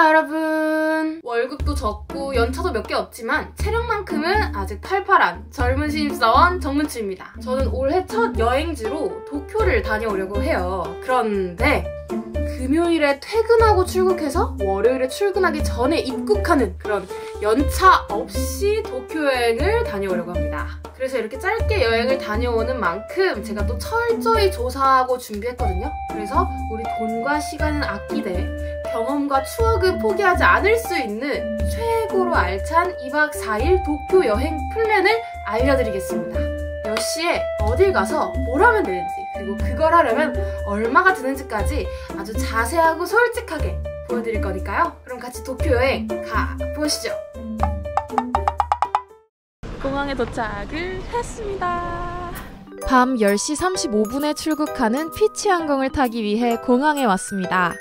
안녕하세요 여러분. 월급도 적고 연차도 몇 개 없지만 체력만큼은 아직 팔팔한 젊은 신입사원 정문치입니다. 저는 올해 첫 여행지로 도쿄를 다녀오려고 해요. 그런데 금요일에 퇴근하고 출국해서 월요일에 출근하기 전에 입국하는 그런 연차 없이 도쿄 여행을 다녀오려고 합니다. 그래서 이렇게 짧게 여행을 다녀오는 만큼 제가 또 철저히 조사하고 준비했거든요. 그래서 우리 돈과 시간은 아끼되 경험과 추억은 포기하지 않을 수 있는 최고로 알찬 2박 4일 도쿄 여행 플랜을 알려드리겠습니다. 몇 시에 어딜 가서 뭘 하면 되는지, 그리고 그걸 하려면 얼마가 드는지까지 아주 자세하고 솔직하게 보여드릴 거니까요. 그럼 같이 도쿄 여행 가보시죠. 공항에 도착을 했습니다. 밤 10시 35분에 출국하는 피치항공을 타기 위해 공항에 왔습니다.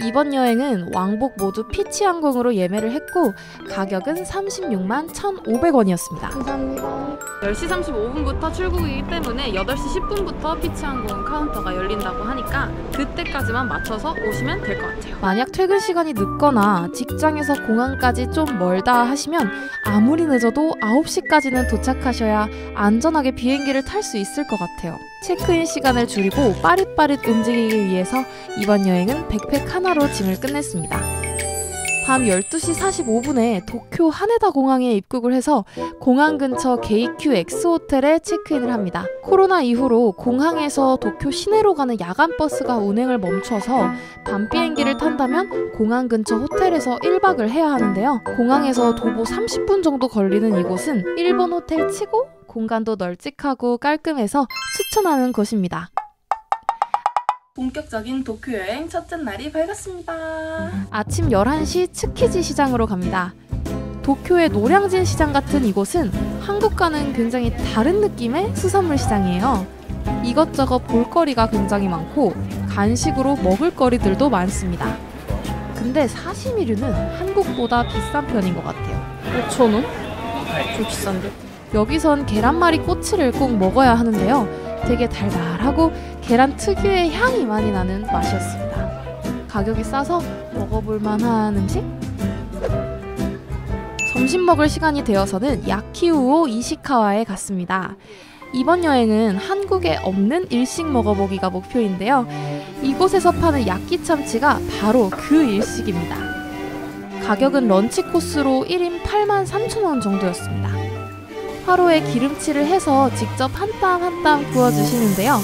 이번 여행은 왕복 모두 피치항공으로 예매를 했고 가격은 36만 1,500원이었습니다. 감사합니다. 10시 35분부터 출국이기 때문에 8시 10분부터 피치항공 카운터가 열린다고 하니까 그때까지만 맞춰서 오시면 될 것 같아요. 만약 퇴근 시간이 늦거나 직장에서 공항까지 좀 멀다 하시면 아무리 늦어도 9시까지는 도착하셔야 안전하게 비행기를 탈 수 있을 것 같아요. 체크인 시간을 줄이고 빠릿빠릿 움직이기 위해서 이번 여행은 백팩 하나로 짐을 끝냈습니다. 밤 12시 45분에 도쿄 하네다 공항에 입국을 해서 공항 근처 게이큐 X호텔에 체크인을 합니다. 코로나 이후로 공항에서 도쿄 시내로 가는 야간 버스가 운행을 멈춰서 밤 비행기를 탄다면 공항 근처 호텔에서 1박을 해야 하는데요. 공항에서 도보 30분 정도 걸리는 이곳은 일본 호텔 치고 공간도 널찍하고 깔끔해서 추천하는 곳입니다. 본격적인 도쿄 여행 첫째 날이 밝았습니다. 아침 11시 츠키지 시장으로 갑니다. 도쿄의 노량진 시장 같은 이곳은 한국과는 굉장히 다른 느낌의 수산물 시장이에요. 이것저것 볼거리가 굉장히 많고 간식으로 먹을거리들도 많습니다. 근데 사시미류는 한국보다 비싼 편인 것 같아요. 5,000원? 좀 비싼데? 여기선 계란말이 꼬치를 꼭 먹어야 하는데요. 되게 달달하고 계란 특유의 향이 많이 나는 맛이었습니다. 가격이 싸서 먹어볼 만한 음식? 점심 먹을 시간이 되어서는 야키우오 이시카와에 갔습니다. 이번 여행은 한국에 없는 일식 먹어보기가 목표인데요. 이곳에서 파는 야끼 참치가 바로 그 일식입니다. 가격은 런치 코스로 1인 83,000원 정도였습니다. 화로에 기름칠을 해서 직접 한 땀 한 땀 구워주시는데요.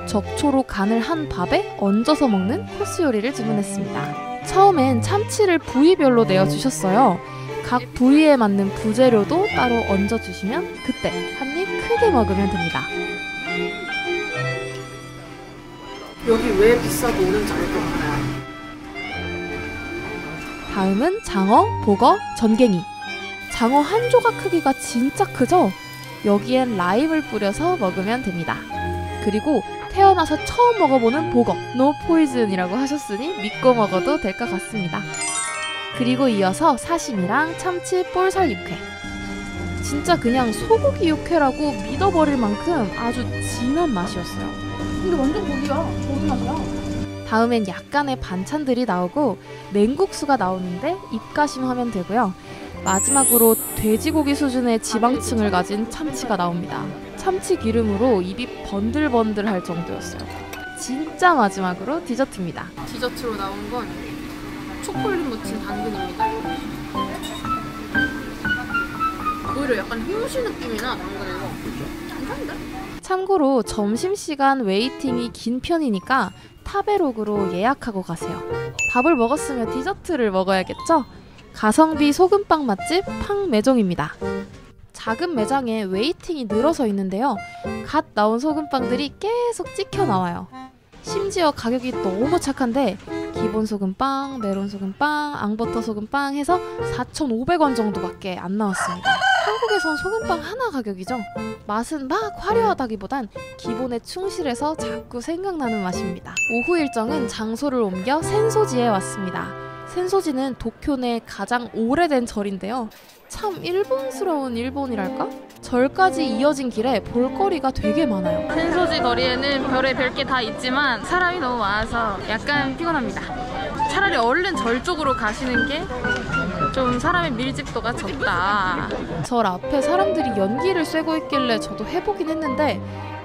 적초로 간을 한 밥에 얹어서 먹는 코스 요리를 주문했습니다. 처음엔 참치를 부위별로 내어주셨어요. 각 부위에 맞는 부재료도 따로 얹어주시면 그때 한 입 크게 먹으면 됩니다. 여기 왜 비싸도 오는지 알 것 같아요. 다음은 장어, 보거, 전갱이. 장어 한 조각 크기가 진짜 크죠? 여기엔 라임을 뿌려서 먹으면 됩니다. 그리고 태어나서 처음 먹어보는 보거, 노 포이즌이라고 하셨으니 믿고 먹어도 될 것 같습니다. 그리고 이어서 사시미랑 참치 볼살 육회. 진짜 그냥 소고기 육회라고 믿어버릴 만큼 아주 진한 맛이었어요. 근데 완전 고기야. 고기 맛이야. 다음엔 약간의 반찬들이 나오고 냉국수가 나오는데 입가심하면 되고요. 마지막으로 돼지고기 수준의 지방층을 가진 참치가 나옵니다. 참치 기름으로 입이 번들번들할 정도였어요. 진짜 마지막으로 디저트입니다. 디저트로 나온 건 초콜릿 묻힌 당근입니다. 오히려 약간 흰무시 느낌이나 당근에서 괜찮은데? 참고로 점심시간 웨이팅이 긴 편이니까 타베록으로 예약하고 가세요. 밥을 먹었으면 디저트를 먹어야겠죠? 가성비 소금빵 맛집 팡매종입니다. 작은 매장에 웨이팅이 늘어서 있는데요. 갓 나온 소금빵들이 계속 찍혀 나와요. 심지어 가격이 너무 착한데 기본 소금빵, 메론 소금빵, 앙버터 소금빵 해서 4,500원 정도밖에 안 나왔습니다. 한국에선 소금빵 하나 가격이죠. 맛은 막 화려하다기보단 기본에 충실해서 자꾸 생각나는 맛입니다. 오후 일정은 장소를 옮겨 센소지에 왔습니다. 센소지는 도쿄 내 가장 오래된 절인데요. 참 일본스러운 일본이랄까? 절까지 이어진 길에 볼거리가 되게 많아요. 센소지 거리에는 별의별 게 다 있지만 사람이 너무 많아서 약간 피곤합니다. 차라리 얼른 절 쪽으로 가시는 게 좀 사람의 밀집도가 적다. 절 앞에 사람들이 연기를 쐬고 있길래 저도 해보긴 했는데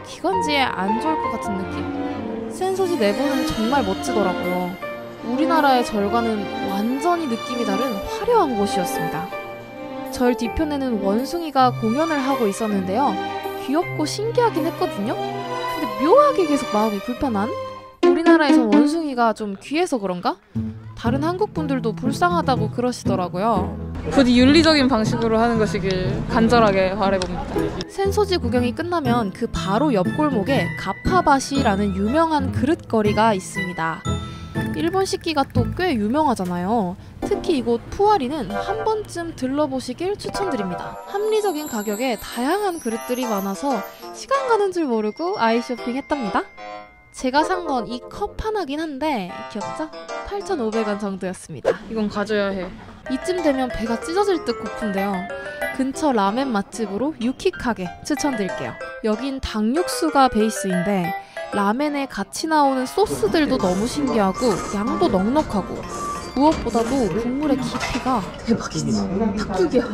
기관지에 안 좋을 것 같은 느낌? 센소지 내부는 정말 멋지더라고요. 우리나라의 절과는 완전히 느낌이 다른 화려한 곳이었습니다. 절 뒤편에는 원숭이가 공연을 하고 있었는데요. 귀엽고 신기하긴 했거든요. 근데 묘하게 계속 마음이 불편한? 우리나라에선 원숭이가 좀 귀해서 그런가? 다른 한국 분들도 불쌍하다고 그러시더라고요. 부디 윤리적인 방식으로 하는 것이길 간절하게 바라봅니다. 센소지 구경이 끝나면 그 바로 옆 골목에 가파바시라는 유명한 그릇거리가 있습니다. 일본 식기가 또 꽤 유명하잖아요. 특히 이곳 푸아리는 한 번쯤 들러보시길 추천드립니다. 합리적인 가격에 다양한 그릇들이 많아서 시간 가는 줄 모르고 아이 쇼핑했답니다. 제가 산 건 이 컵 하나긴 한데 귀엽죠? 8,500원 정도였습니다. 이건 가져야 해. 이쯤 되면 배가 찢어질 듯 고픈데요. 근처 라멘 맛집으로 유키카게 추천드릴게요. 여긴 닭육수가 베이스인데 라멘에 같이 나오는 소스들도 너무 신기하고 양도 넉넉하고 무엇보다도 국물의 깊이가 대박이지. 닭죽이야.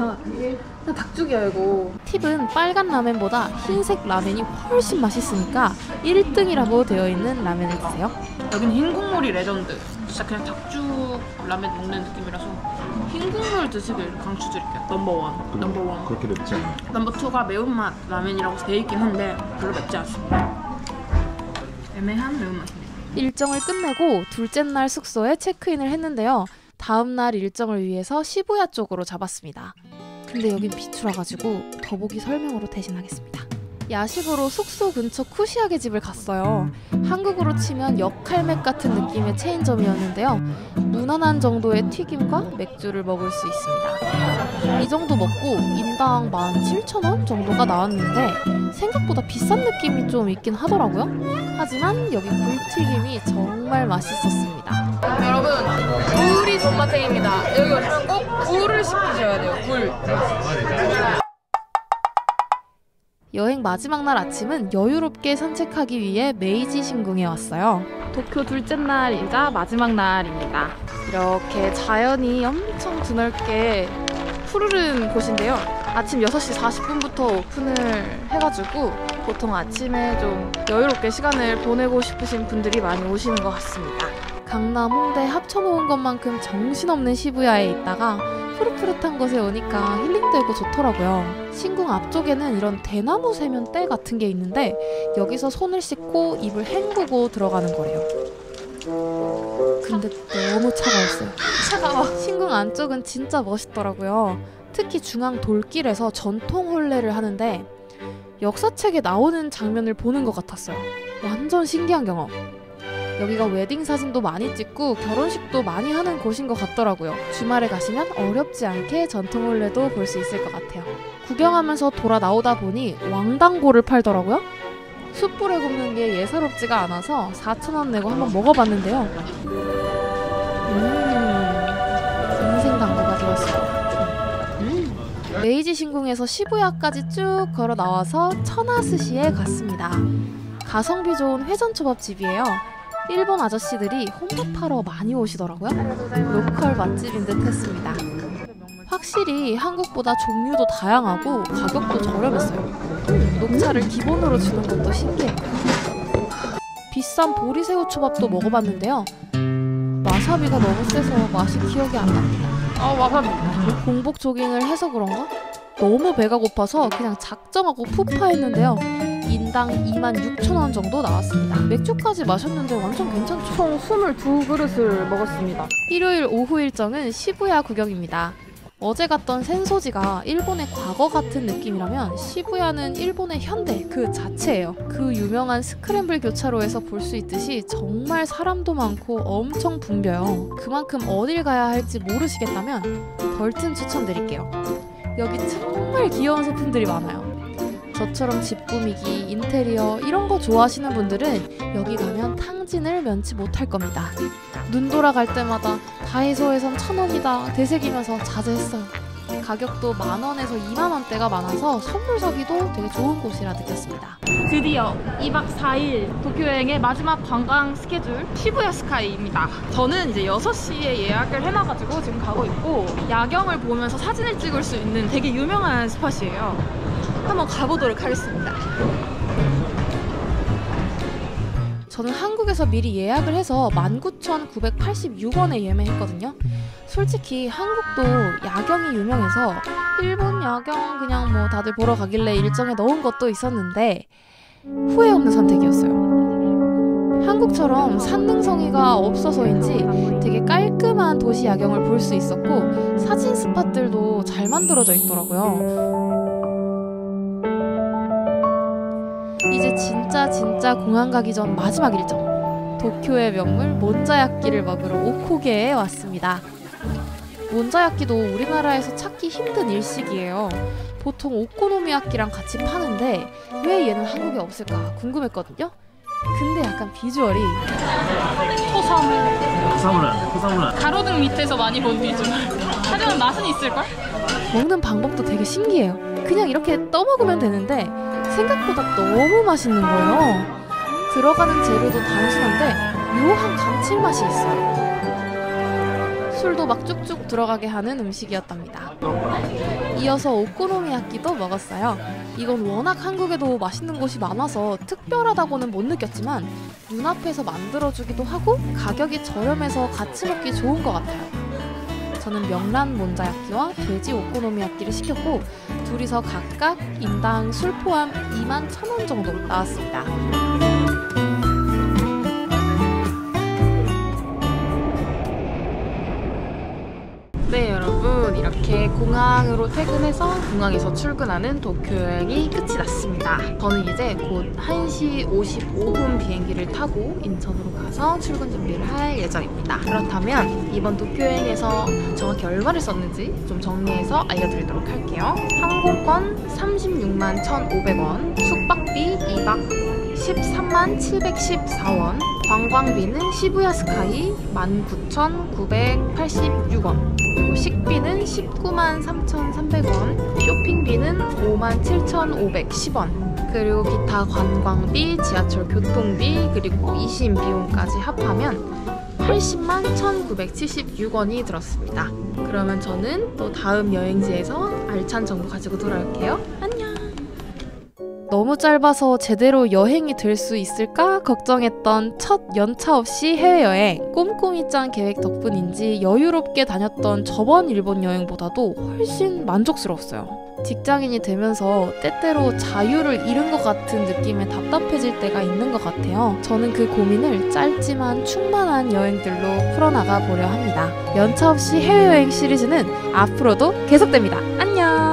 나 닭죽이야 이거. 팁은 빨간 라멘보다 흰색 라멘이 훨씬 맛있으니까 1등이라고 되어 있는 라멘을 드세요. 여긴 흰 국물이 레전드. 진짜 그냥 닭죽 라멘 먹는 느낌이라서 흰 국물 드시길 강추드릴게요. 넘버원. 넘버원. 그렇게 맵지 않아. 넘버 2가 매운맛 라멘이라고 되어 있긴 한데 별로 맵지 않습니다. 애매한 매운맛입니다. 일정을 끝내고 둘째 날 숙소에 체크인을 했는데요. 다음 날 일정을 위해서 시부야 쪽으로 잡았습니다. 근데 여긴 비추라가지고 더보기 설명으로 대신하겠습니다. 야식으로 숙소 근처 쿠시야게 집을 갔어요. 한국으로 치면 역할맥 같은 느낌의 체인점이었는데요. 무난한 정도의 튀김과 맥주를 먹을 수 있습니다. 이 정도 먹고 인당 17,000원 정도가 나왔는데 생각보다 비싼 느낌이 좀 있긴 하더라고요. 하지만 여기 굴튀김이 정말 맛있었습니다. 여러분, 굴이 존맛탱입니다. 여기 오시면 꼭 굴을 시키셔야 돼요. 굴. 여행 마지막 날 아침은 여유롭게 산책하기 위해 메이지 신궁에 왔어요. 도쿄 둘째 날이자 마지막 날입니다. 이렇게 자연이 엄청 드넓게 푸르른 곳인데요. 아침 6시 40분부터 오픈을 해가지고 보통 아침에 좀 여유롭게 시간을 보내고 싶으신 분들이 많이 오시는 것 같습니다. 강남, 홍대 합쳐놓은 것만큼 정신없는 시부야에 있다가 푸릇푸릇한 곳에 오니까 힐링되고 좋더라고요. 신궁 앞쪽에는 이런 대나무 세면대 같은 게 있는데 여기서 손을 씻고 입을 헹구고 들어가는 거래요. 근데 너무 차가웠어요. 차가워. 신궁 안쪽은 진짜 멋있더라고요. 특히 중앙 돌길에서 전통 혼례를 하는데 역사책에 나오는 장면을 보는 것 같았어요. 완전 신기한 경험. 여기가 웨딩 사진도 많이 찍고 결혼식도 많이 하는 곳인 것 같더라고요. 주말에 가시면 어렵지 않게 전통 혼례도 볼 수 있을 것 같아요. 구경하면서 돌아 나오다 보니 왕당고를 팔더라고요. 숯불에 굽는 게 예사롭지가 않아서 4,000원 내고 한번 먹어봤는데요. 인생 당고가 되었습니다. 메이지 신궁에서 시부야까지 쭉 걸어 나와서 천하스시에 갔습니다. 가성비 좋은 회전초밥집이에요. 일본 아저씨들이 혼밥하러 많이 오시더라고요. 로컬 맛집인 듯 했습니다. 확실히 한국보다 종류도 다양하고 가격도 저렴했어요. 녹차를 기본으로 주는 것도 신기해요. 비싼 보리새우 초밥도 먹어봤는데요. 와사비가 너무 세서 맛이 기억이 안 납니다. 와사비. 공복 조깅을 해서 그런가? 너무 배가 고파서 그냥 작정하고 푸파했는데요. 인당 26,000원 정도 나왔습니다. 맥주까지 마셨는데 완전 괜찮죠? 총 22그릇을 먹었습니다. 일요일 오후 일정은 시부야 구경입니다. 어제 갔던 센소지가 일본의 과거 같은 느낌이라면 시부야는 일본의 현대 그 자체예요. 그 유명한 스크램블 교차로에서 볼 수 있듯이 정말 사람도 많고 엄청 붐벼요. 그만큼 어딜 가야 할지 모르시겠다면 덜튼 추천드릴게요. 여기 정말 귀여운 소품들이 많아요. 저처럼 집 꾸미기, 인테리어 이런 거 좋아하시는 분들은 여기 가면 탕진을 면치 못할 겁니다. 눈 돌아갈 때마다 다이소에선 1,000원이다 되새기면서 자제했어요. 가격도 10,000원에서 20,000원대가 많아서 선물 사기도 되게 좋은 곳이라 느꼈습니다. 드디어 2박 4일 도쿄 여행의 마지막 관광 스케줄 시부야 스카이입니다. 저는 이제 6시에 예약을 해놔가지고 지금 가고 있고, 야경을 보면서 사진을 찍을 수 있는 되게 유명한 스팟이에요. 한번 가보도록 하겠습니다. 저는 한국에서 미리 예약을 해서 19,986원에 예매했거든요. 솔직히 한국도 야경이 유명해서 일본 야경 그냥 뭐 다들 보러 가길래 일정에 넣은 것도 있었는데 후회 없는 선택이었어요. 한국처럼 산능성이가 없어서인지 되게 깔끔한 도시 야경을 볼 수 있었고 사진 스팟들도 잘 만들어져 있더라고요. 이제 진짜 공항 가기 전 마지막 일정, 도쿄의 명물 몬자야끼를 먹으러 오코게에 왔습니다. 몬자야끼도 우리나라에서 찾기 힘든 일식이에요. 보통 오코노미야끼랑 같이 파는데 왜 얘는 한국에 없을까 궁금했거든요. 근데 약간 비주얼이 토사물 가로등 밑에서 많이 본 비주얼. 하지만 맛은 있을걸? 먹는 방법도 되게 신기해요. 그냥 이렇게 떠먹으면 되는데 생각보다 너무 맛있는 거예요. 들어가는 재료도 단순한데 묘한 감칠맛이 있어요. 술도 막 쭉쭉 들어가게 하는 음식이었답니다. 이어서 오코노미야끼도 먹었어요. 이건 워낙 한국에도 맛있는 곳이 많아서 특별하다고는 못 느꼈지만 눈앞에서 만들어주기도 하고 가격이 저렴해서 같이 먹기 좋은 것 같아요. 저는 명란 몬자야끼와 돼지 오코노미야끼를 시켰고 둘이서 각각 인당 술 포함 21,000원 정도 나왔습니다. 네 여러분, 이렇게 공항으로 퇴근해서 공항에서 출근하는 도쿄 여행이 끝이 났습니다. 저는 이제 곧 1시 55분 비행기를 타고 인천으로 가서 출근 준비를 할 예정입니다. 그렇다면 이번 도쿄 여행에서 정확히 얼마를 썼는지 좀 정리해서 알려드리도록 할게요. 항공권 36만 1,500원, 숙박비 2박 13만 714원, 관광비는 시부야 스카이 19,986원, 그리고 식비는 193만 3,300원, 쇼핑비는 57,510원, 그리고 기타 관광비, 지하철 교통비, 그리고 이심 비용까지 합하면 80만 1,976원이 들었습니다. 그러면 저는 또 다음 여행지에서 알찬 정보 가지고 돌아올게요. 안녕! 너무 짧아서 제대로 여행이 될 수 있을까 걱정했던 첫 연차 없이 해외여행. 꼼꼼히 짠 계획 덕분인지 여유롭게 다녔던 저번 일본 여행보다도 훨씬 만족스러웠어요. 직장인이 되면서 때때로 자유를 잃은 것 같은 느낌에 답답해질 때가 있는 것 같아요. 저는 그 고민을 짧지만 충만한 여행들로 풀어나가 보려 합니다. 연차 없이 해외여행 시리즈는 앞으로도 계속됩니다. 안녕!